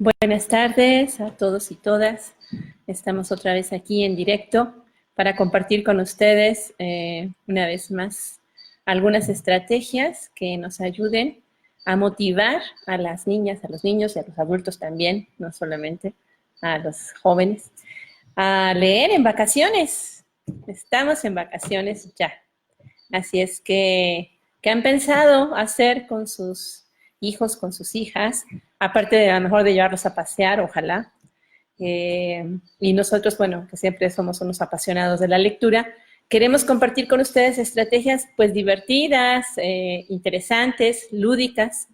Buenas tardes a todos y todas. Estamos otra vez aquí en directo para compartir con ustedes una vez más algunas estrategias que nos ayuden a motivar a las niñas, a los niños y a los adultos también, no solamente a los jóvenes, a leer en vacaciones. Estamos en vacaciones ya. Así es que, ¿qué han pensado hacer con sus hijos, con sus hijas? Aparte de a lo mejor de llevarlos a pasear, ojalá. Y nosotros, bueno, que siempre somos unos apasionados de la lectura, queremos compartir con ustedes estrategias pues divertidas, interesantes, lúdicas,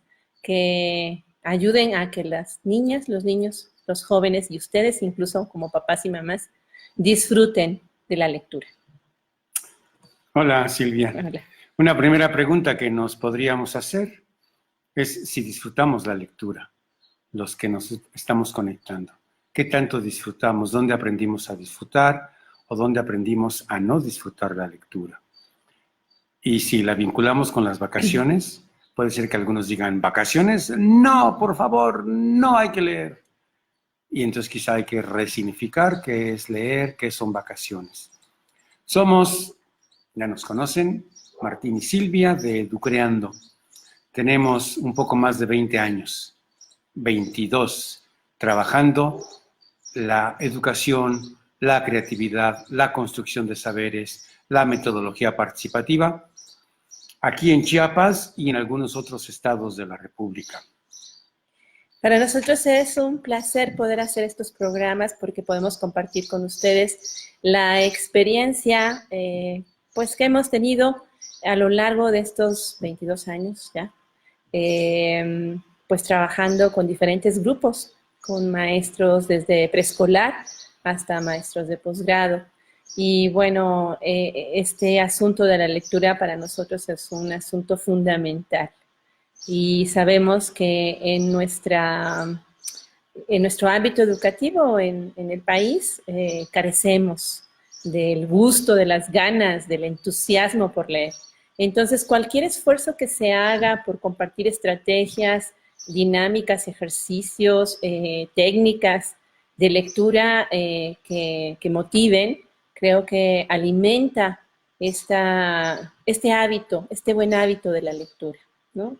que ayuden a que las niñas, los niños, los jóvenes y ustedes, incluso como papás y mamás, disfruten de la lectura. Hola, Silvia. Hola. Una primera pregunta que nos podríamos hacer es si disfrutamos la lectura, los que nos estamos conectando. ¿Qué tanto disfrutamos? ¿Dónde aprendimos a disfrutar o dónde aprendimos a no disfrutar la lectura? Y si la vinculamos con las vacaciones, puede ser que algunos digan, ¿vacaciones? No, por favor, no hay que leer. Y entonces quizá hay que resignificar qué es leer, qué son vacaciones. Somos, ya nos conocen, Martín y Silvia de Educreando. Tenemos un poco más de 20 años, 22, trabajando la educación, la creatividad, la construcción de saberes, la metodología participativa, aquí en Chiapas y en algunos otros estados de la República. Para nosotros es un placer poder hacer estos programas porque podemos compartir con ustedes la experiencia pues que hemos tenido a lo largo de estos 22 años ya, pues trabajando con diferentes grupos, con maestros desde preescolar hasta maestros de posgrado. Y bueno, este asunto de la lectura para nosotros es un asunto fundamental. Y sabemos que en nuestro ámbito educativo en el país carecemos del gusto, de las ganas, del entusiasmo por leer. Entonces, cualquier esfuerzo que se haga por compartir estrategias, dinámicas, ejercicios, técnicas de lectura que motiven, creo que alimenta este hábito, este buen hábito de la lectura, ¿no?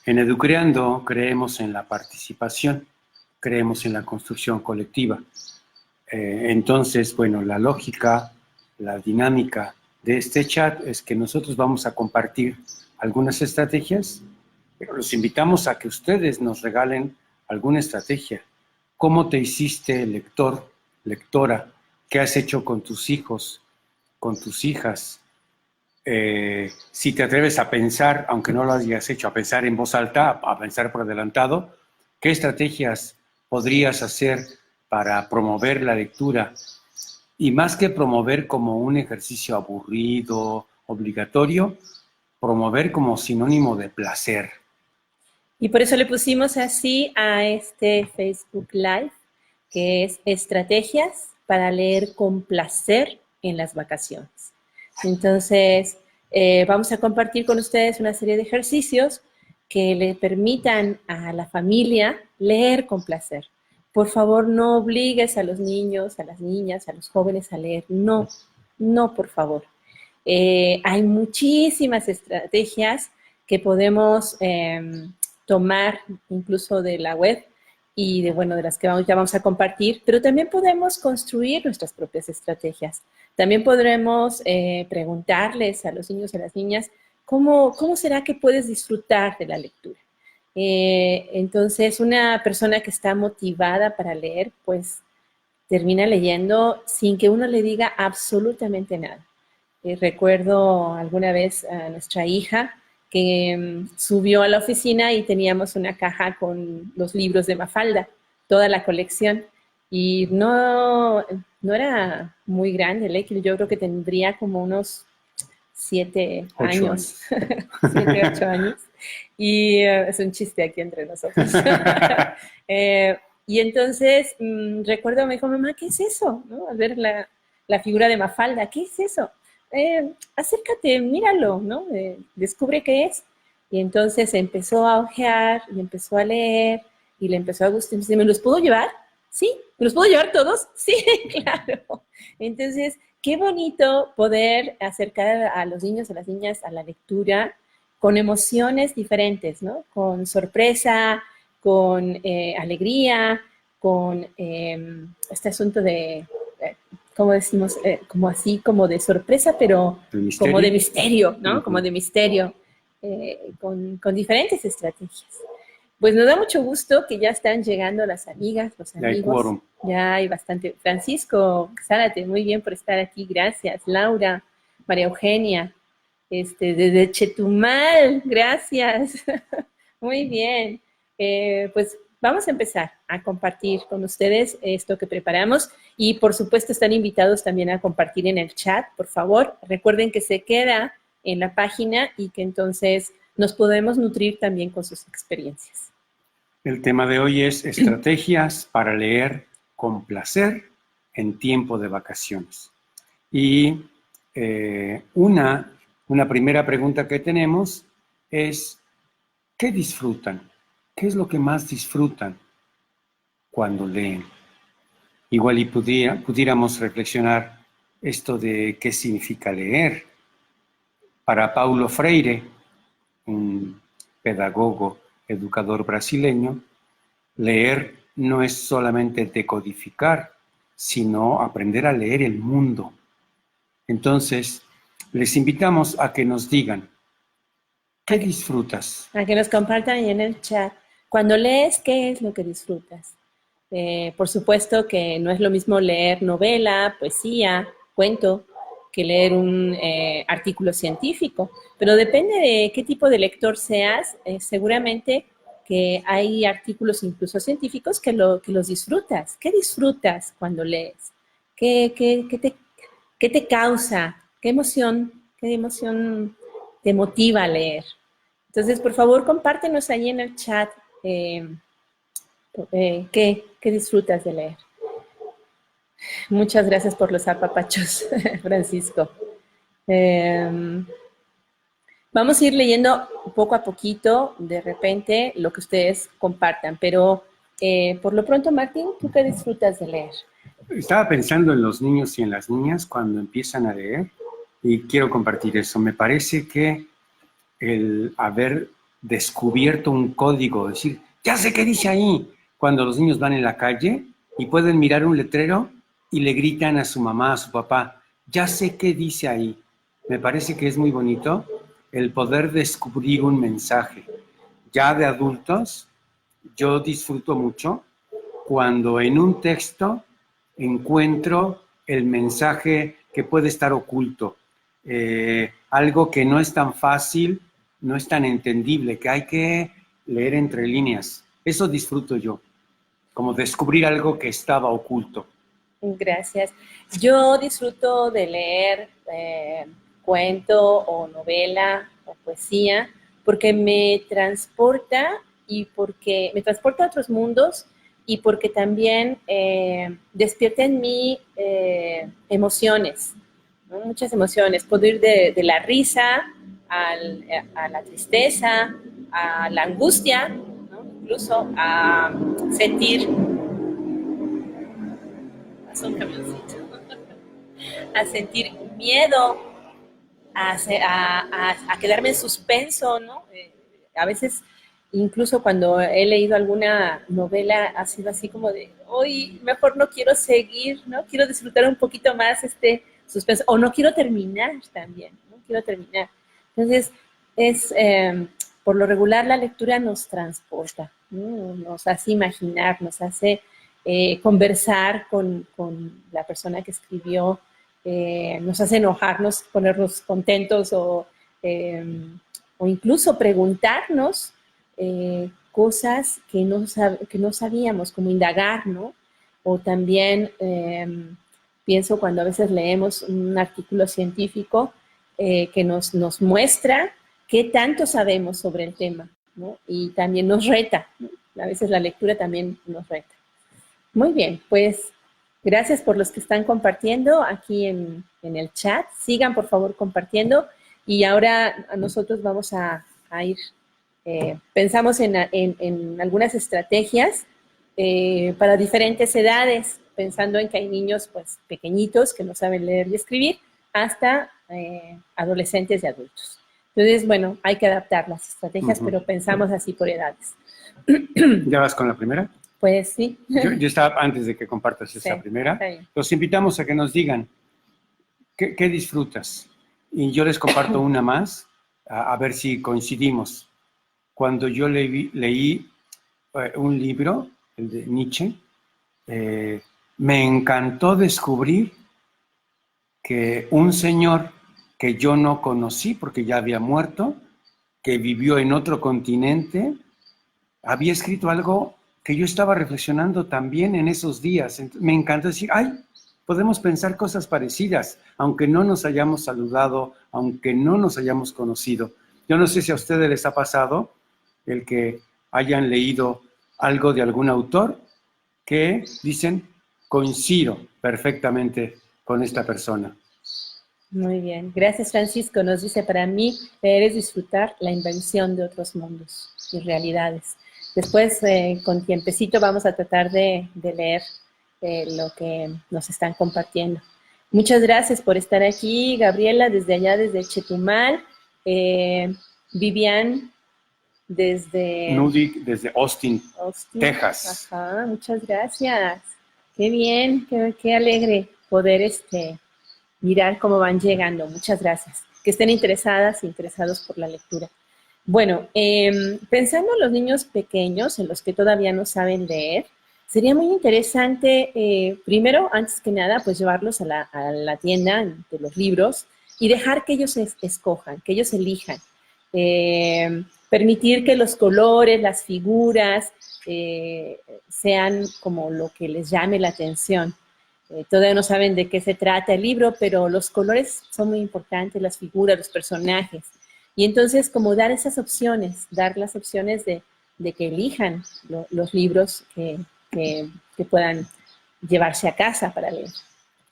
En Educreando creemos en la participación, creemos en la construcción colectiva. Entonces, bueno, la lógica, la dinámica de este chat es que nosotros vamos a compartir algunas estrategias, pero los invitamos a que ustedes nos regalen alguna estrategia. ¿Cómo te hiciste lector, lectora? ¿Qué has hecho con tus hijos, con tus hijas? Si te atreves a pensar, aunque no lo hayas hecho, a pensar en voz alta, a pensar por adelantado, ¿qué estrategias podrías hacer para promover la lectura? Y más que promover como un ejercicio aburrido, obligatorio, promover como sinónimo de placer. Y por eso le pusimos así a este Facebook Live, que es Estrategias para leer con placer en las vacaciones. Entonces, vamos a compartir con ustedes una serie de ejercicios que le permitan a la familia leer con placer. Por favor, no obligues a los niños, a las niñas, a los jóvenes a leer. No, no, por favor. Hay muchísimas estrategias que podemos tomar incluso de la web y de, bueno, de las que ya vamos a compartir, pero también podemos construir nuestras propias estrategias. También podremos preguntarles a los niños y a las niñas cómo será que puedes disfrutar de la lectura. Entonces, una persona que está motivada para leer, pues termina leyendo sin que uno le diga absolutamente nada. Recuerdo alguna vez a nuestra hija que subió a la oficina y teníamos una caja con los libros de Mafalda, toda la colección. Y no era muy grande, Lequil, yo creo que tendría como unos 7 años, 7, 8 años. Y es un chiste aquí entre nosotros. Y entonces recuerdo, me dijo, mamá, ¿qué es eso? ¿No? Al ver la figura de Mafalda, ¿qué es eso? Acércate, míralo, ¿no? Descubre qué es. Y entonces empezó a hojear y empezó a leer y le empezó a gustar. Dice, ¿me los puedo llevar? Sí. ¿Me los puedo llevar todos? Sí, claro. Entonces, qué bonito poder acercar a los niños, a las niñas a la lectura con emociones diferentes, ¿no? Con sorpresa, con alegría, con este asunto de, ¿cómo decimos? Como así, como de sorpresa, pero como de misterio, ¿no? Como de misterio, con diferentes estrategias. Pues nos da mucho gusto que ya están llegando las amigas, los amigos. Ya hay bastante. Francisco Zárate, muy bien por estar aquí, gracias. Laura, María Eugenia, desde Chetumal, gracias. Muy bien. Pues vamos a empezar a compartir con ustedes esto que preparamos y por supuesto están invitados también a compartir en el chat, por favor. Recuerden que se queda en la página y que entonces nos podemos nutrir también con sus experiencias. El tema de hoy es estrategias para leer con placer en tiempo de vacaciones. Y una primera pregunta que tenemos es, ¿qué disfrutan? ¿Qué es lo que más disfrutan cuando leen? Igual y pudiéramos reflexionar esto de qué significa leer. Para Paulo Freire, un pedagogo, educador brasileño, leer no es solamente decodificar, sino aprender a leer el mundo. Entonces, les invitamos a que nos digan, ¿qué disfrutas? A que nos compartan ahí en el chat. Cuando lees, ¿qué es lo que disfrutas? Por supuesto que no es lo mismo leer novela, poesía, cuento, que leer un artículo científico, pero depende de qué tipo de lector seas, seguramente que hay artículos incluso científicos que los disfrutas. ¿Qué disfrutas cuando lees? ¿Qué te causa? ¿Qué emoción te motiva a leer? Entonces, por favor, compártenos ahí en el chat ¿qué disfrutas de leer. Muchas gracias por los apapachos, Francisco. Vamos a ir leyendo poco a poquito, de repente, lo que ustedes compartan, pero por lo pronto, Martín, ¿tú qué disfrutas de leer? Estaba pensando en los niños y en las niñas cuando empiezan a leer y quiero compartir eso. Me parece que el haber descubierto un código, decir, ya sé qué dice ahí, cuando los niños van en la calle y pueden mirar un letrero y le gritan a su mamá, a su papá, ya sé qué dice ahí. Me parece que es muy bonito el poder descubrir un mensaje. Ya de adultos, yo disfruto mucho cuando en un texto encuentro el mensaje que puede estar oculto, algo que no es tan fácil, no es tan entendible, que hay que leer entre líneas. Eso disfruto yo, como descubrir algo que estaba oculto. Gracias. Yo disfruto de leer cuento o novela o poesía porque me transporta y porque me transporta a otros mundos y porque también despierta en mí emociones, ¿no? Muchas emociones. Puedo ir de la risa a la tristeza, a la angustia, ¿no? Incluso a sentir un camioncito, a sentir miedo, a quedarme en suspenso, ¿no? A veces, incluso cuando he leído alguna novela, ha sido así como de, hoy mejor no quiero seguir, ¿no? Quiero disfrutar un poquito más este suspenso, o no quiero terminar también, no quiero terminar. Entonces, por lo regular la lectura nos transporta, ¿no? Nos hace imaginar, nos hace conversar con la persona que escribió, nos hace enojarnos, ponernos contentos o incluso preguntarnos cosas que no sabíamos, como indagar, ¿no? O también pienso cuando a veces leemos un artículo científico que nos muestra qué tanto sabemos sobre el tema, ¿no? Y también nos reta, ¿no? A veces la lectura también nos reta. Muy bien, pues gracias por los que están compartiendo aquí en el chat. Sigan, por favor, compartiendo. Y ahora nosotros vamos a ir Pensamos en algunas estrategias para diferentes edades, pensando en que hay niños pues, pequeñitos que no saben leer y escribir, hasta adolescentes y adultos. Entonces, bueno, hay que adaptar las estrategias, pero pensamos así por edades. ¿Ya vas con la primera? Pues sí. Yo estaba antes de que compartas esta primera. Los invitamos a que nos digan qué disfrutas. Y yo les comparto una más, a ver si coincidimos. Cuando yo leí un libro, el de Nietzsche, me encantó descubrir que un señor que yo no conocí porque ya había muerto, que vivió en otro continente, había escrito algo que yo estaba reflexionando también en esos días. Me encantó decir, ay, podemos pensar cosas parecidas, aunque no nos hayamos saludado, aunque no nos hayamos conocido. Yo no sé si a ustedes les ha pasado el que hayan leído algo de algún autor que dicen, coincido perfectamente con esta persona. Muy bien. Gracias, Francisco. Nos dice, para mí, leer es disfrutar la invención de otros mundos y realidades. Después, con tiempecito, vamos a tratar de leer lo que nos están compartiendo. Muchas gracias por estar aquí, Gabriela, desde allá, desde Chetumal. Vivian, desde... Nudik, desde Austin, Texas. Ajá, muchas gracias. Qué bien, qué alegre poder mirar cómo van llegando. Muchas gracias. Que estén interesadas e interesados por la lectura. Bueno, pensando en los niños pequeños, en los que todavía no saben leer, sería muy interesante, primero, antes que nada, pues llevarlos a la tienda de los libros y dejar que ellos escojan, que ellos elijan. Permitir que los colores, las figuras, sean como lo que les llame la atención. Todavía no saben de qué se trata el libro, pero los colores son muy importantes, las figuras, los personajes. Y entonces, como dar esas opciones, dar las opciones de que elijan los libros que puedan llevarse a casa para leer.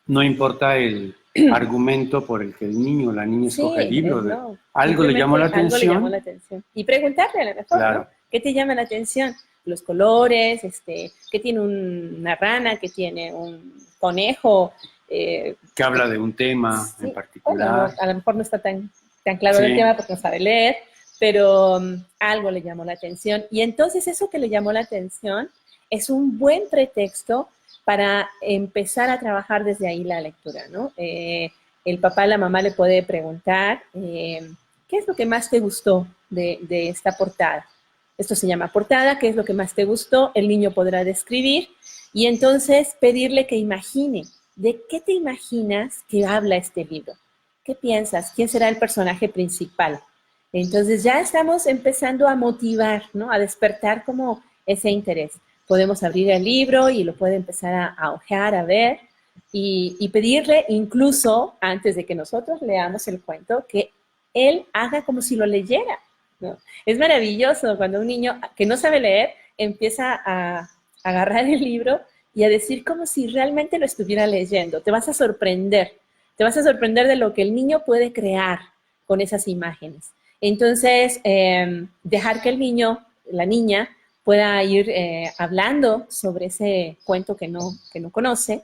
No importa el argumento por el que el niño o la niña escoge el libro. No, algo le llamó la atención. Algo le llamó la atención. Y preguntarle a lo mejor, claro, ¿no? ¿Qué te llama la atención? Los colores, ¿qué tiene una rana? ¿Qué tiene un conejo? Que habla de un tema en particular. Bueno, a lo mejor no está tan claro el tema porque no sabe leer, pero algo le llamó la atención. Y entonces eso que le llamó la atención es un buen pretexto para empezar a trabajar desde ahí la lectura, ¿no? El papá, la mamá le puede preguntar, ¿qué es lo que más te gustó de esta portada? Esto se llama portada, ¿qué es lo que más te gustó? El niño podrá describir y entonces pedirle que imagine. ¿De qué te imaginas que habla este libro? ¿Qué piensas? ¿Quién será el personaje principal? Entonces ya estamos empezando a motivar, ¿no? A despertar como ese interés. Podemos abrir el libro y lo puede empezar a hojear, a ver y pedirle incluso, antes de que nosotros leamos el cuento, que él haga como si lo leyera, ¿no? Es maravilloso cuando un niño que no sabe leer empieza a agarrar el libro y a decir como si realmente lo estuviera leyendo. Te vas a sorprender de lo que el niño puede crear con esas imágenes. Entonces, dejar que el niño, la niña, pueda ir hablando sobre ese cuento que no conoce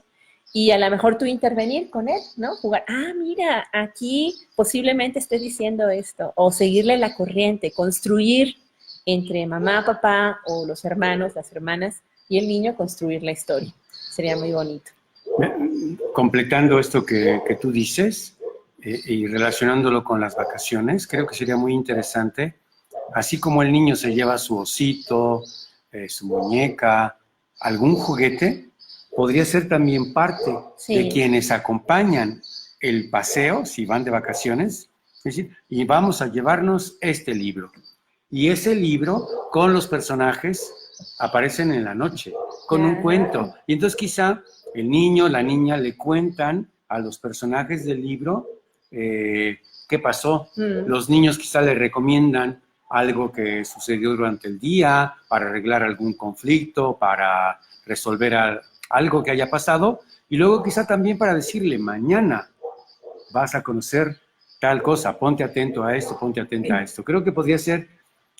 y a lo mejor tú intervenir con él, ¿no? Jugar, mira, aquí posiblemente esté diciendo esto, o seguirle la corriente, construir entre mamá, papá o los hermanos, las hermanas y el niño, construir la historia. Sería muy bonito. Completando esto que tú dices y relacionándolo con las vacaciones, creo que sería muy interesante, así como el niño se lleva su osito, su muñeca, algún juguete, podría ser también parte de quienes acompañan el paseo, si van de vacaciones, es decir, y vamos a llevarnos este libro. Y ese libro, con los personajes, aparecen en la noche, con un cuento. Y entonces quizá el niño, la niña le cuentan a los personajes del libro qué pasó. Los niños quizá le recomiendan algo que sucedió durante el día, para arreglar algún conflicto, para resolver algo que haya pasado, y luego quizá también para decirle, mañana vas a conocer tal cosa, ponte atento a esto, ponte atenta a esto. Creo que podría ser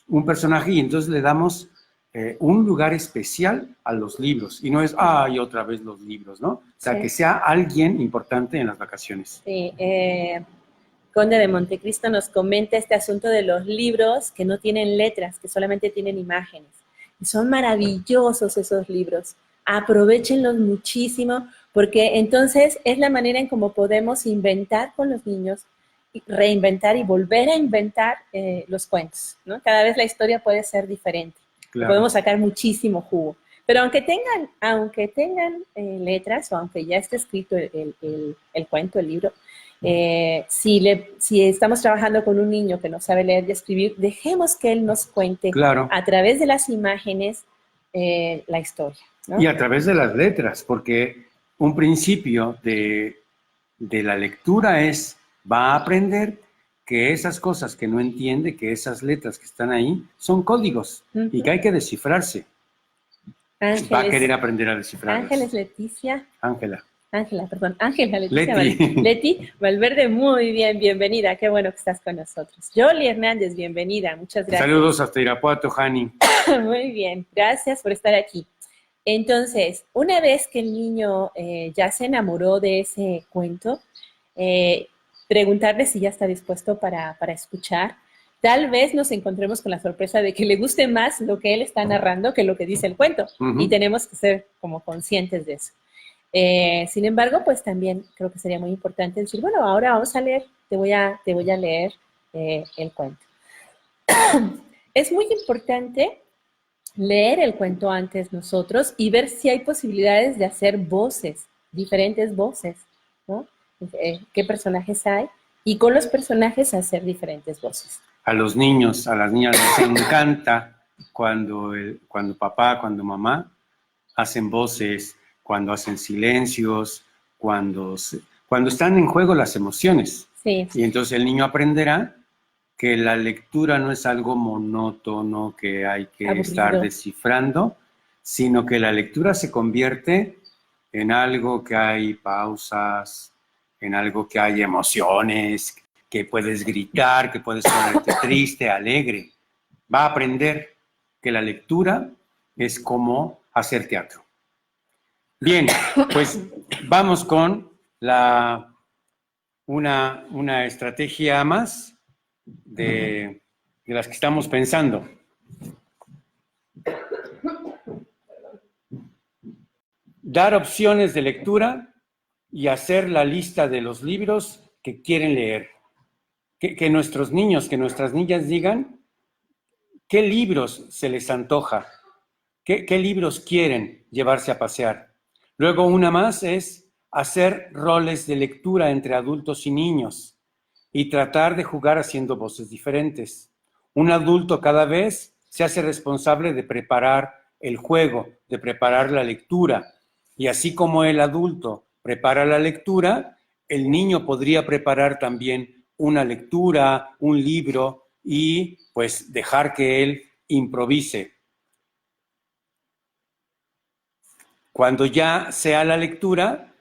un personaje y entonces le damos un lugar especial a los libros. Y no es, ay, otra vez los libros, ¿no? O sea, Sí. que sea alguien importante en las vacaciones. Sí, Conde de Montecristo nos comenta este asunto de los libros que no tienen letras, que solamente tienen imágenes. Y son maravillosos esos libros. Aprovéchenlos muchísimo, porque entonces es la manera en cómo podemos inventar con los niños, reinventar y volver a inventar los cuentos, ¿no? Cada vez la historia puede ser diferente. Claro. Podemos sacar muchísimo jugo. Pero aunque tengan letras o aunque ya esté escrito el cuento, el libro, si estamos trabajando con un niño que no sabe leer y escribir, dejemos que él nos cuente Claro. a través de las imágenes la historia, ¿no? Y a través de las letras, porque un principio de la lectura va a aprender que esas cosas que no entiende, que esas letras que están ahí, son códigos y que hay que descifrarse. Ángeles, va a querer aprender a descifrarlas. Ángeles Leticia. Ángela, Leticia Leti. Leti Valverde, muy bien, bienvenida, qué bueno que estás con nosotros. Yoli Hernández, bienvenida, muchas gracias. Saludos hasta Irapuato, Jani. Muy bien, gracias por estar aquí. Entonces, una vez que el niño ya se enamoró de ese cuento, preguntarle si ya está dispuesto para escuchar. Tal vez nos encontremos con la sorpresa de que le guste más lo que él está narrando que lo que dice el cuento. Y tenemos que ser como conscientes de eso. Sin embargo, pues también creo que sería muy importante decir, bueno, ahora vamos a leer, te voy a leer el cuento. Es muy importante leer el cuento antes nosotros y ver si hay posibilidades de hacer voces, diferentes voces, ¿no? ¿Qué personajes hay? Y con los personajes hacer diferentes voces. A los niños, a las niñas les encanta cuando papá, cuando mamá hacen voces, cuando hacen silencios, cuando están en juego las emociones. Sí. Y entonces el niño aprenderá que la lectura no es algo monótono que hay que aburrido, estar descifrando, sino que la lectura se convierte en algo que hay pausas, en algo que hay emociones, que puedes gritar, que puedes ponerte triste, alegre. Va a aprender que la lectura es como hacer teatro. Bien, pues vamos con una estrategia más de las que estamos pensando. Dar opciones de lectura y hacer la lista de los libros que quieren leer. Que nuestros niños, que nuestras niñas digan qué libros se les antoja, qué libros quieren llevarse a pasear. Luego una más es hacer roles de lectura entre adultos y niños y tratar de jugar haciendo voces diferentes. Un adulto cada vez se hace responsable de preparar el juego, de preparar la lectura. Y así como el adulto prepara la lectura, el niño podría preparar también una lectura, un libro y pues dejar que él improvise. Cuando ya sea la lectura,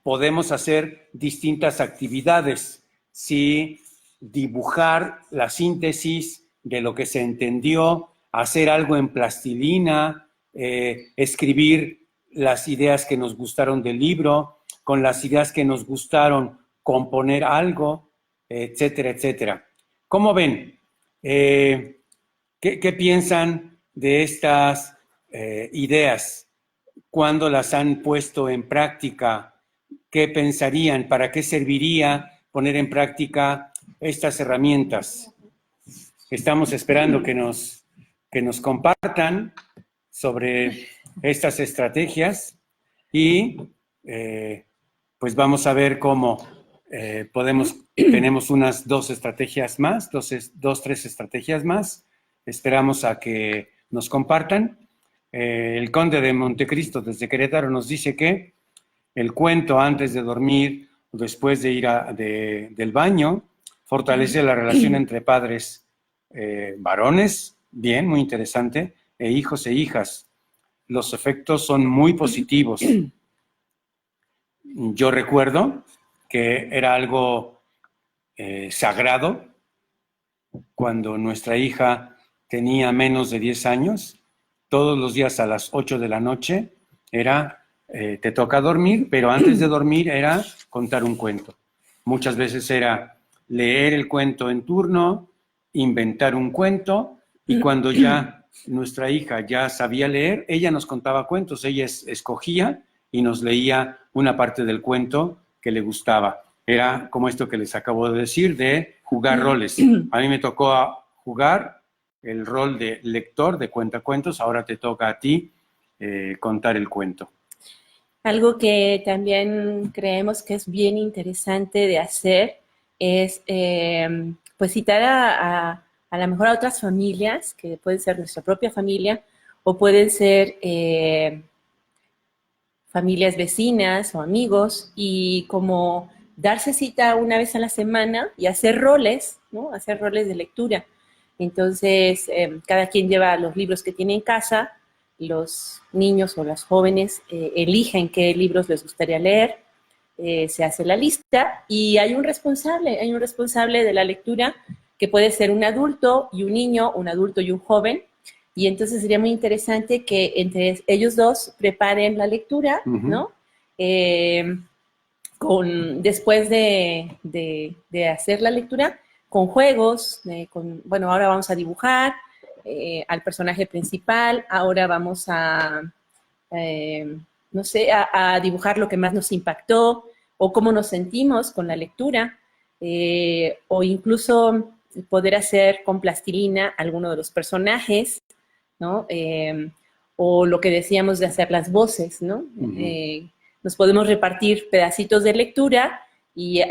podemos hacer distintas actividades. Sí, dibujar la síntesis de lo que se entendió, hacer algo en plastilina, escribir las ideas que nos gustaron del libro, con las ideas que nos gustaron, componer algo, etcétera, etcétera. ¿Cómo ven? ¿Qué piensan de estas ideas? ¿Cuándo las han puesto en práctica? ¿Qué pensarían? ¿Para qué serviría poner en práctica estas herramientas? Estamos esperando que nos compartan sobre estas estrategias y pues vamos a ver cómo tenemos unas 2 estrategias más, 3 estrategias más. Esperamos a que nos compartan. El Conde de Montecristo desde Querétaro nos dice que el cuento antes de dormir o después de ir del baño fortalece la relación entre padres varones, bien, muy interesante, e hijos e hijas. Los efectos son muy positivos. Yo recuerdo que era algo sagrado cuando nuestra hija tenía menos de 10 años, todos los días a las 8 de la noche era, te toca dormir, pero antes de dormir era contar un cuento. Muchas veces era leer el cuento en turno, inventar un cuento, y cuando ya nuestra hija ya sabía leer, ella nos contaba cuentos, ella escogía y nos leía una parte del cuento que le gustaba. Era como esto que les acabo de decir, de jugar roles. A mí me tocó jugar el rol de lector, de cuentacuentos, ahora te toca a ti contar el cuento. Algo que también creemos que es bien interesante de hacer es pues citar a lo mejor a otras familias, que pueden ser nuestra propia familia, o pueden ser familias vecinas o amigos, y como darse cita una vez a la semana y hacer roles, ¿no? Hacer roles de lectura. Entonces, cada quien lleva los libros que tiene en casa, los niños o las jóvenes eligen qué libros les gustaría leer, se hace la lista y hay un responsable de la lectura que puede ser un adulto y un niño, un adulto y un joven, y entonces sería muy interesante que entre ellos dos preparen la lectura, ¿no? Después de hacer la lectura, con juegos, bueno, ahora vamos a dibujar al personaje principal, ahora vamos a, no sé, a dibujar lo que más nos impactó, o cómo nos sentimos con la lectura, o incluso poder hacer con plastilina alguno de los personajes, ¿no? O lo que decíamos de hacer las voces, ¿no? Nos podemos repartir pedacitos de lectura y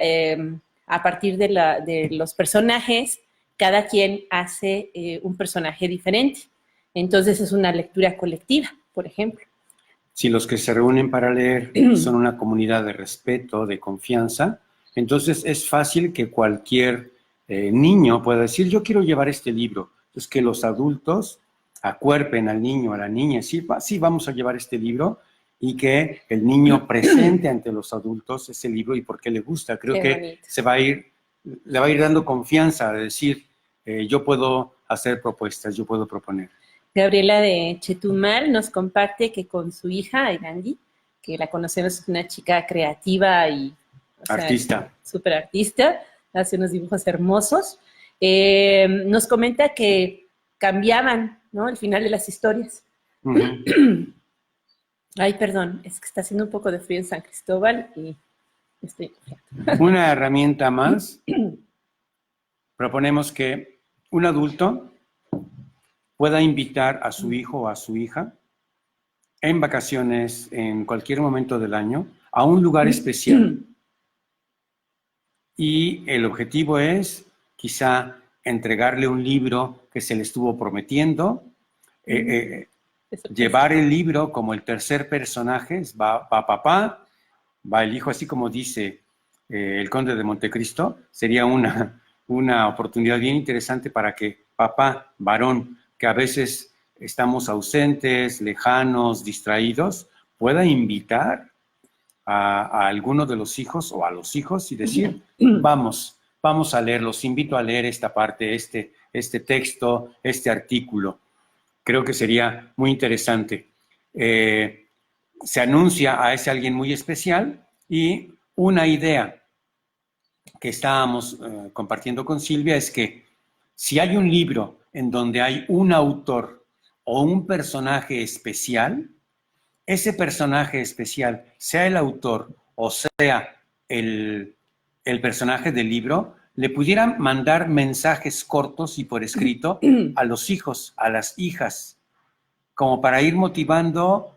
a partir de los personajes, cada quien hace un personaje diferente. Entonces es una lectura colectiva, por ejemplo. Si los que se reúnen para leer son una comunidad de respeto, de confianza, entonces es fácil que cualquier niño pueda decir, yo quiero llevar este libro. Entonces que los adultos acuerpen al niño, a la niña, sí, vamos a llevar este libro, y que el niño presente ante los adultos ese libro y por qué le gusta. Creo que le va a ir dando confianza de decir, yo puedo hacer propuestas, yo puedo proponer. Gabriela de Chetumal nos comparte que con su hija, Gandhi, que la conocemos, es una chica creativa y artista. Súper artista, hace unos dibujos hermosos. Nos comenta que cambiaban, ¿no? El final de las historias. Ay, perdón, es que está haciendo un poco de frío en San Cristóbal y estoy confiando. Una herramienta más. Proponemos que un adulto pueda invitar a su hijo o a su hija en vacaciones, en cualquier momento del año, a un lugar especial. Y el objetivo es quizá entregarle un libro que se le estuvo prometiendo, llevar el libro como el tercer personaje, va papá, va el hijo, así como dice el Conde de Montecristo. Sería una oportunidad bien interesante para que papá, varón, que a veces estamos ausentes, lejanos, distraídos, pueda invitar a alguno de los hijos o a los hijos y decir, vamos a leer, los invito a leer esta parte, este texto, este artículo. Creo que sería muy interesante. Se anuncia a ese alguien muy especial, y una idea que estábamos compartiendo con Silvia es que si hay un libro en donde hay un autor o un personaje especial, ese personaje especial, sea el autor o sea el personaje del libro, le pudieran mandar mensajes cortos y por escrito a los hijos, a las hijas, como para ir motivando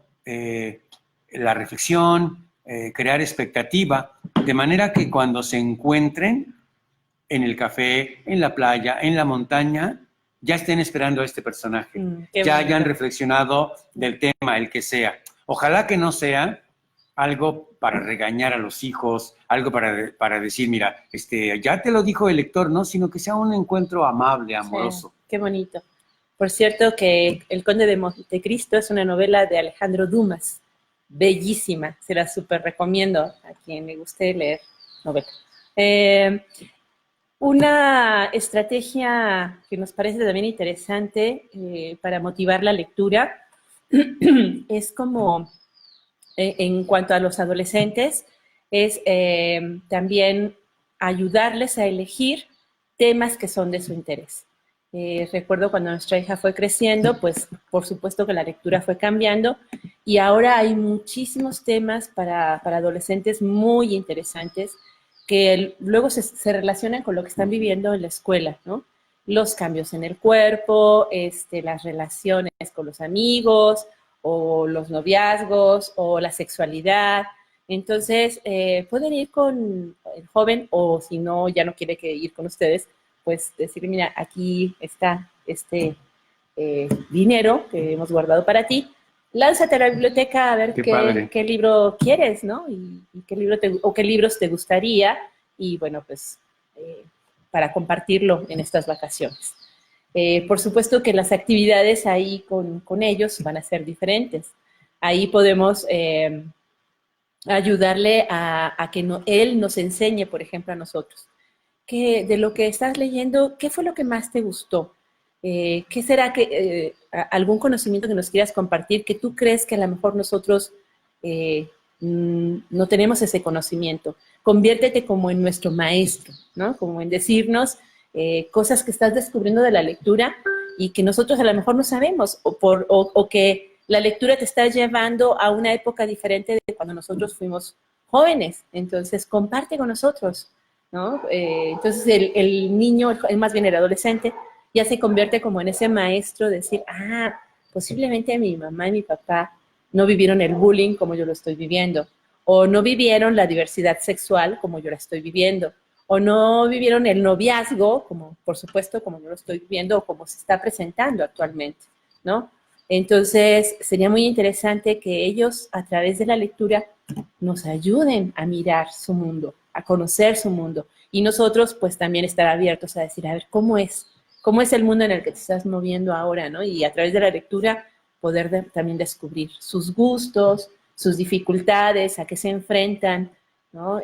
la reflexión, crear expectativa, de manera que cuando se encuentren en el café, en la playa, en la montaña, ya estén esperando a este personaje, ya hayan reflexionado del tema, el que sea. Ojalá que no sea algo para regañar a los hijos, algo para decir, mira, ya te lo dijo el lector, ¿no? Sino que sea un encuentro amable, amoroso. Sí, qué bonito. Por cierto, que El Conde de Montecristo es una novela de Alejandro Dumas, bellísima, se la súper recomiendo a quien le guste leer novela. Una estrategia que nos parece también interesante para motivar la lectura es como, en cuanto a los adolescentes, es también ayudarles a elegir temas que son de su interés. Recuerdo cuando nuestra hija fue creciendo, pues por supuesto que la lectura fue cambiando y ahora hay muchísimos temas para adolescentes muy interesantes que luego se relacionan con lo que están viviendo en la escuela, ¿no? Los cambios en el cuerpo, las relaciones con los amigos, o los noviazgos, o la sexualidad. Entonces, pueden ir con el joven, o si no, ya no quiere que ir con ustedes, pues decir, mira, aquí está este dinero que hemos guardado para ti, lánzate a la biblioteca a ver qué libro quieres, ¿no? Y qué libro o qué libros te gustaría, y bueno, pues para compartirlo en estas vacaciones. Por supuesto que las actividades ahí con ellos van a ser diferentes. Ahí podemos ayudarle a que él nos enseñe, por ejemplo, a nosotros. De lo que estás leyendo, ¿qué fue lo que más te gustó? ¿Qué será que algún conocimiento que nos quieras compartir que tú crees que a lo mejor nosotros no tenemos ese conocimiento? Conviértete como en nuestro maestro, ¿no? Como en decirnos cosas que estás descubriendo de la lectura y que nosotros a lo mejor no sabemos, o que la lectura te está llevando a una época diferente de cuando nosotros fuimos jóvenes. Entonces, comparte con nosotros, ¿no? Entonces el niño, más bien el adolescente, ya se convierte como en ese maestro de decir, posiblemente mi mamá y mi papá no vivieron el bullying como yo lo estoy viviendo, o no vivieron la diversidad sexual como yo la estoy viviendo, o no vivieron el noviazgo, como por supuesto como yo lo estoy viviendo, o como se está presentando actualmente, ¿no? Entonces sería muy interesante que ellos a través de la lectura nos ayuden a mirar su mundo, a conocer su mundo, y nosotros pues también estar abiertos a decir, a ver, ¿cómo es el mundo en el que te estás moviendo ahora, ¿no? Y a través de la lectura poder también descubrir sus gustos, sus dificultades, a qué se enfrentan, ¿no?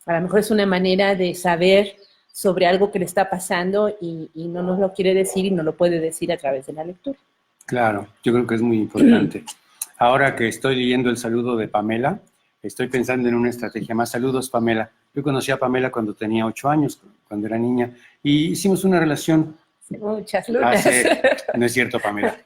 A lo mejor es una manera de saber sobre algo que le está pasando y no nos lo quiere decir y no lo puede decir a través de la lectura. Claro, yo creo que es muy importante. Ahora que estoy leyendo el saludo de Pamela, estoy pensando en una estrategia más. Saludos, Pamela. Yo conocí a Pamela cuando tenía 8 años, cuando era niña, y hicimos una relación. Muchas lunas. No es cierto, Pamela.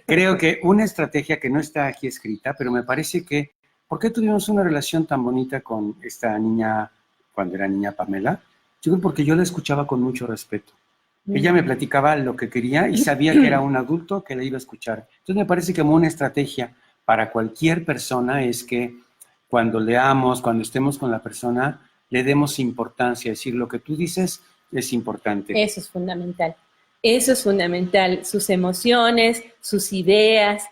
Creo que una estrategia que no está aquí escrita, pero me parece que, ¿por qué tuvimos una relación tan bonita con esta niña cuando era niña Pamela? Yo creo porque yo la escuchaba con mucho respeto. Ella me platicaba lo que quería y sabía que era un adulto que la iba a escuchar. Entonces me parece que como una estrategia para cualquier persona es que cuando leamos, cuando estemos con la persona, le demos importancia. Es decir, lo que tú dices es importante. Eso es fundamental. Eso es fundamental. Sus emociones, sus ideas,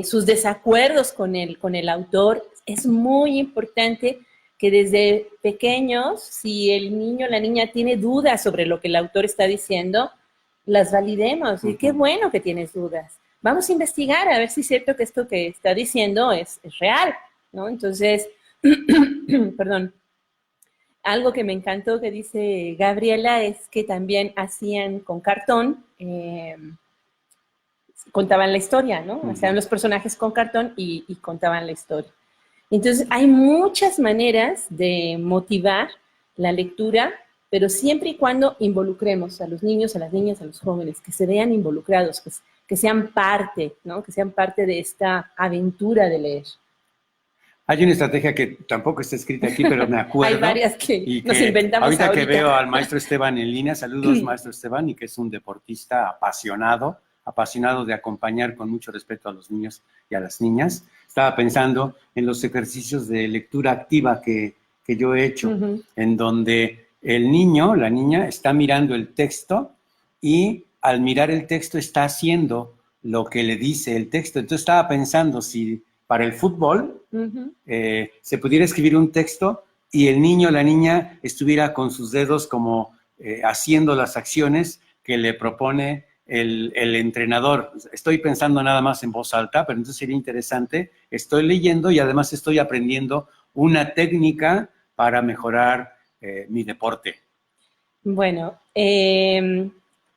sus desacuerdos con el autor. Es muy importante que desde pequeños, si el niño o la niña tiene dudas sobre lo que el autor está diciendo, las validemos. Y qué bueno que tienes dudas. Vamos a investigar a ver si es cierto que esto que está diciendo es real, ¿no? Entonces, perdón, algo que me encantó que dice Gabriela es que también hacían con cartón, contaban la historia, ¿no? Hacían los personajes con cartón y contaban la historia. Entonces, hay muchas maneras de motivar la lectura, pero siempre y cuando involucremos a los niños, a las niñas, a los jóvenes, que se vean involucrados, pues, que sean parte, ¿no? Que sean parte de esta aventura de leer. Hay una estrategia que tampoco está escrita aquí, pero me acuerdo. Hay varias que nos inventamos ahorita. Que veo al maestro Esteban en línea, saludos maestro Esteban, y que es un deportista apasionado de acompañar con mucho respeto a los niños y a las niñas. Estaba pensando en los ejercicios de lectura activa que yo he hecho, en donde el niño, la niña, está mirando el texto y al mirar el texto está haciendo lo que le dice el texto. Entonces estaba pensando si para el fútbol se pudiera escribir un texto y el niño o la niña estuviera con sus dedos como haciendo las acciones que le propone el entrenador. Estoy pensando nada más en voz alta, pero entonces sería interesante. Estoy leyendo y además estoy aprendiendo una técnica para mejorar mi deporte. Bueno,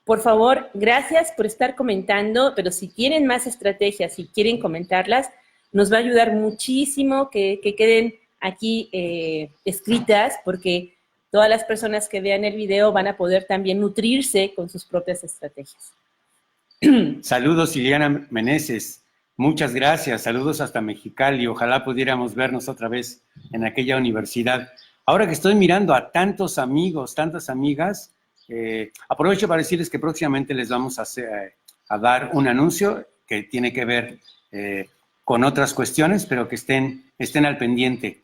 por favor, gracias por estar comentando, pero si tienen más estrategias y quieren comentarlas, nos va a ayudar muchísimo que queden aquí escritas, porque todas las personas que vean el video van a poder también nutrirse con sus propias estrategias. Saludos, Ileana Meneses. Muchas gracias. Saludos hasta Mexicali. Ojalá pudiéramos vernos otra vez en aquella universidad. Ahora que estoy mirando a tantos amigos, tantas amigas, aprovecho para decirles que próximamente les vamos a dar un anuncio que tiene que ver con otras cuestiones, pero que estén al pendiente.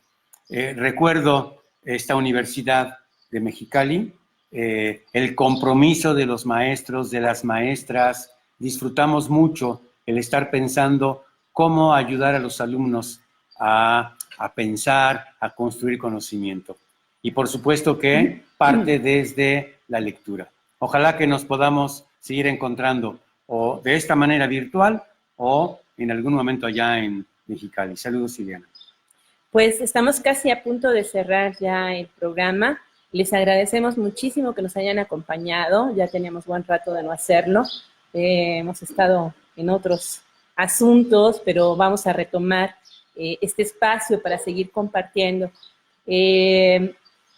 Recuerdo esta universidad de Mexicali, el compromiso de los maestros, de las maestras. Disfrutamos mucho el estar pensando cómo ayudar a los alumnos a pensar, a construir conocimiento. Y por supuesto que parte desde la lectura. Ojalá que nos podamos seguir encontrando o de esta manera virtual o en algún momento allá en Mexicali. Saludos, Ileana. Pues estamos casi a punto de cerrar ya el programa. Les agradecemos muchísimo que nos hayan acompañado. Ya teníamos buen rato de no hacerlo. Hemos estado en otros asuntos, pero vamos a retomar este espacio para seguir compartiendo.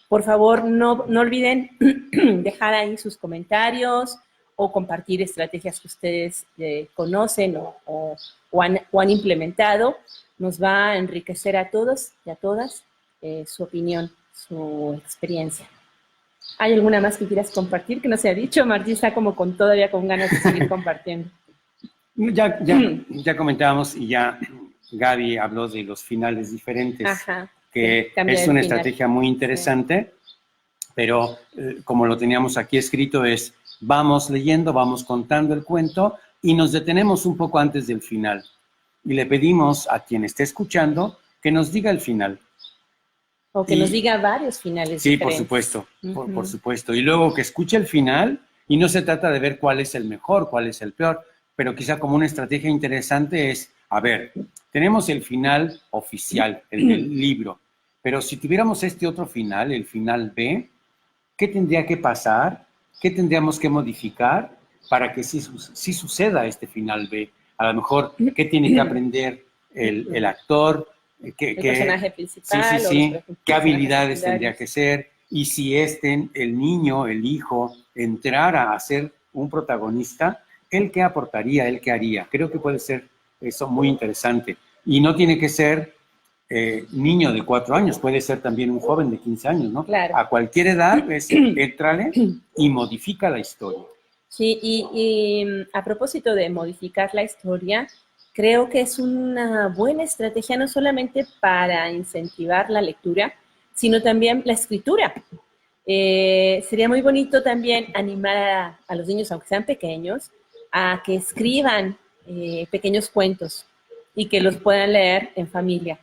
Por favor, no olviden dejar ahí sus comentarios o compartir estrategias que ustedes conocen o han implementado. Nos va a enriquecer a todos y a todas su opinión, su experiencia. ¿Hay alguna más que quieras compartir que no se ha dicho? Martí está como todavía con ganas de seguir compartiendo. Ya comentábamos y ya Gaby habló de los finales diferentes. Ajá, que es una estrategia muy interesante, sí. Pero como lo teníamos aquí escrito es, vamos leyendo, vamos contando el cuento y nos detenemos un poco antes del final. Y le pedimos a quien esté escuchando que nos diga el final. O que nos diga varios finales sí, diferentes. Por supuesto, por supuesto. Y luego que escuche el final, y no se trata de ver cuál es el mejor, cuál es el peor, pero quizá como una estrategia interesante es, a ver, tenemos el final oficial, el del libro, pero si tuviéramos este otro final, el final B, ¿qué tendría que pasar? ¿Qué tendríamos que modificar para que sí suceda este final B? A lo mejor, ¿qué tiene que aprender el actor? El personaje principal. Sí. ¿Qué habilidades tendría que ser? Y si el niño, el hijo, entrara a ser un protagonista, ¿él qué aportaría? ¿Él qué haría? Creo que puede ser eso muy interesante. Y no tiene que ser niño de 4 años, puede ser también un joven de 15 años, ¿no? Claro. A cualquier edad, éntrale y modifica la historia. Sí, y a propósito de modificar la historia, creo que es una buena estrategia no solamente para incentivar la lectura, sino también la escritura. Sería muy bonito también animar a los niños, aunque sean pequeños, a que escriban pequeños cuentos y que los puedan leer en familia.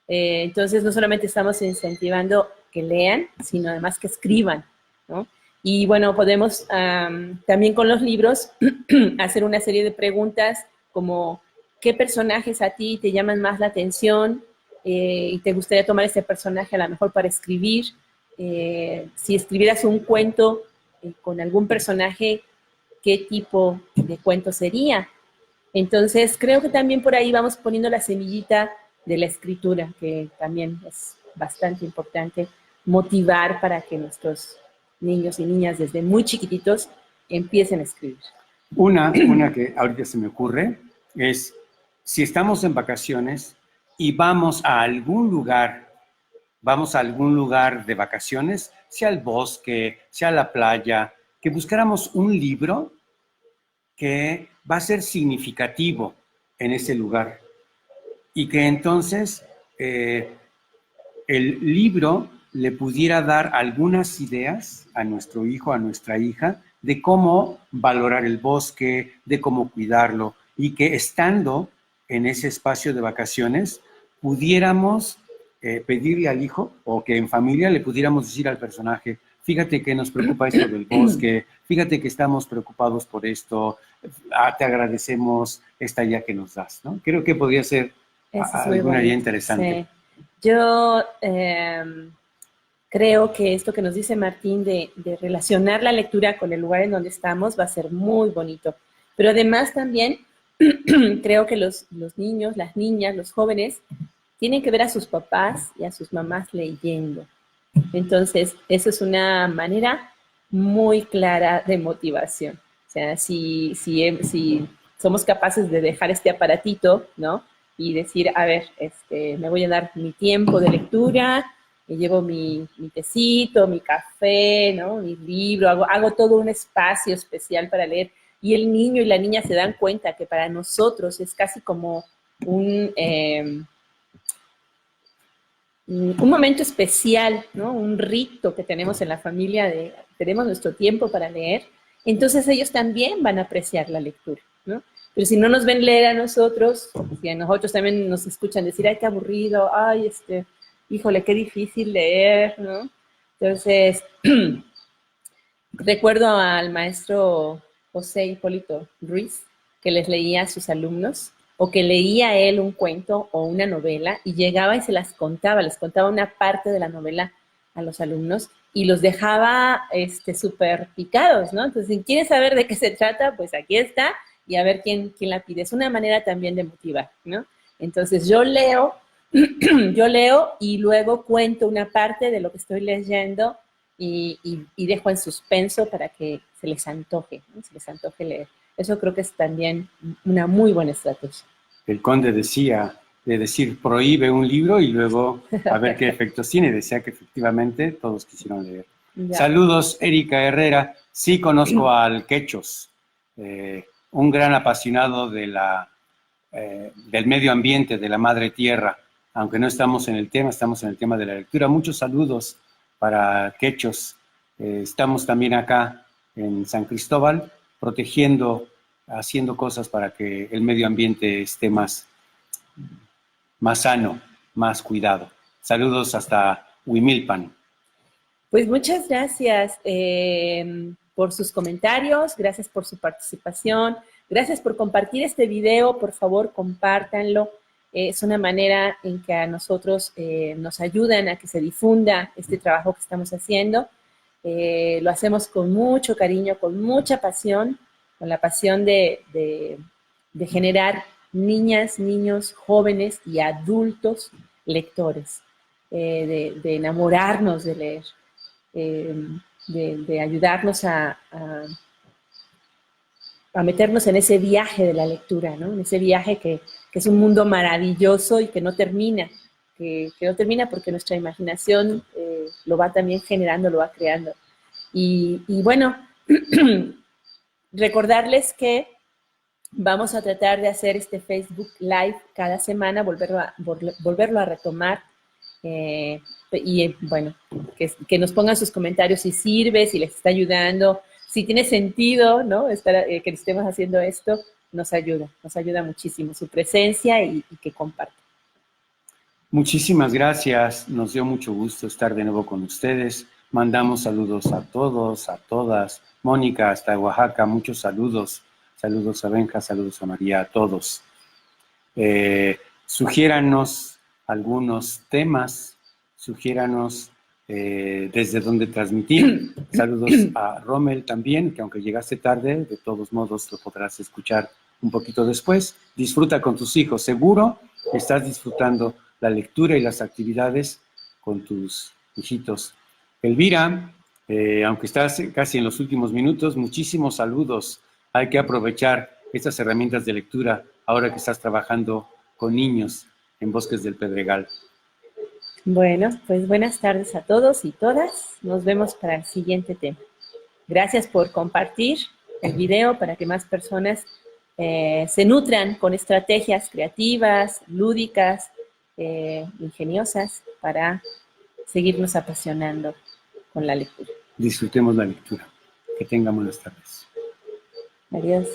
Entonces, no solamente estamos incentivando que lean, sino además que escriban, ¿no? Y bueno, podemos también con los libros hacer una serie de preguntas como ¿qué personajes a ti te llaman más la atención y te gustaría tomar ese personaje a lo mejor para escribir? Si escribieras un cuento con algún personaje, ¿qué tipo de cuento sería? Entonces, creo que también por ahí vamos poniendo la semillita de la escritura, que también es bastante importante motivar para que nuestros niños y niñas desde muy chiquititos empiecen a escribir. Una que ahorita se me ocurre es, si estamos en vacaciones y vamos a algún lugar de vacaciones, sea el bosque, sea la playa, que buscáramos un libro que va a ser significativo en ese lugar y que entonces el libro le pudiera dar algunas ideas a nuestro hijo, a nuestra hija, de cómo valorar el bosque, de cómo cuidarlo, y que estando en ese espacio de vacaciones pudiéramos pedirle al hijo, o que en familia le pudiéramos decir al personaje, fíjate que nos preocupa esto del bosque, fíjate que estamos preocupados por esto, te agradecemos esta idea que nos das, ¿no? Creo que podría ser alguna idea interesante. Sí. Yo creo que esto que nos dice Martín de relacionar la lectura con el lugar en donde estamos va a ser muy bonito. Pero además también creo que los niños, las niñas, los jóvenes tienen que ver a sus papás y a sus mamás leyendo. Entonces, eso es una manera muy clara de motivación. O sea, si somos capaces de dejar este aparatito, ¿no? Y decir, a ver, me voy a dar mi tiempo de lectura, me llevo mi tecito, mi café, ¿no? Mi libro, hago todo un espacio especial para leer. Y el niño y la niña se dan cuenta que para nosotros es casi como un momento especial, ¿no? Un rito que tenemos en la familia, tenemos nuestro tiempo para leer, entonces ellos también van a apreciar la lectura, ¿no? Pero si no nos ven leer a nosotros, si a nosotros también nos escuchan decir, ay, qué aburrido, ay, híjole, qué difícil leer, ¿no? Entonces, recuerdo al maestro José Hipólito Ruiz, que les leía a sus alumnos, o que leía él un cuento o una novela y llegaba y se las contaba, les contaba una parte de la novela a los alumnos y los dejaba súper picados, ¿no? Entonces, si quieren saber de qué se trata, pues aquí está y a ver quién la pide. Es una manera también de motivar, ¿no? Entonces, yo leo y luego cuento una parte de lo que estoy leyendo y dejo en suspenso para que se les antoje, ¿no? Se les antoje leer. Eso creo que es también una muy buena estrategia. El conde decía, de decir, prohíbe un libro y luego a ver qué efectos tiene. Decía que efectivamente todos quisieron leer. Ya. Saludos, Erika Herrera. Sí conozco al Quechos, un gran apasionado del medio ambiente, de la madre tierra. Aunque no estamos en el tema, estamos en el tema de la lectura. Muchos saludos para Quechos. Estamos también acá en San Cristóbal, protegiendo, haciendo cosas para que el medio ambiente esté más sano, más cuidado. Saludos hasta Huimilpan. Pues muchas gracias por sus comentarios, gracias por su participación, gracias por compartir este video, por favor compártanlo. Es una manera en que a nosotros nos ayudan a que se difunda este trabajo que estamos haciendo. Lo hacemos con mucho cariño, con mucha pasión, con la pasión de generar niñas, niños, jóvenes y adultos lectores, de enamorarnos de leer, de ayudarnos a meternos en ese viaje de la lectura, ¿no? En ese viaje que es un mundo maravilloso y que no termina, que no termina porque nuestra imaginación lo va también generando, lo va creando. Y bueno, recordarles que vamos a tratar de hacer este Facebook Live cada semana, volverlo a retomar. Y bueno, que nos pongan sus comentarios si sirve, si les está ayudando, si tiene sentido, ¿no? Que estemos haciendo esto, nos ayuda muchísimo su presencia y que compartan. Muchísimas gracias, nos dio mucho gusto estar de nuevo con ustedes. Mandamos saludos a todos, a todas. Mónica, hasta Oaxaca, muchos saludos. Saludos a Benja, saludos a María, a todos. Sugiéranos algunos temas, sugiéranos desde dónde transmitir. Saludos a Rommel también, que aunque llegaste tarde, de todos modos lo podrás escuchar un poquito después. Disfruta con tus hijos, seguro estás disfrutando la lectura y las actividades con tus hijitos. Elvira, aunque estás casi en los últimos minutos, muchísimos saludos. Hay que aprovechar estas herramientas de lectura ahora que estás trabajando con niños en Bosques del Pedregal. Bueno, pues buenas tardes a todos y todas. Nos vemos para el siguiente tema. Gracias por compartir el video para que más personas se nutran con estrategias creativas, lúdicas, ingeniosas para seguirnos apasionando con la lectura. Disfrutemos la lectura. Que tengan buenas tardes. Adiós.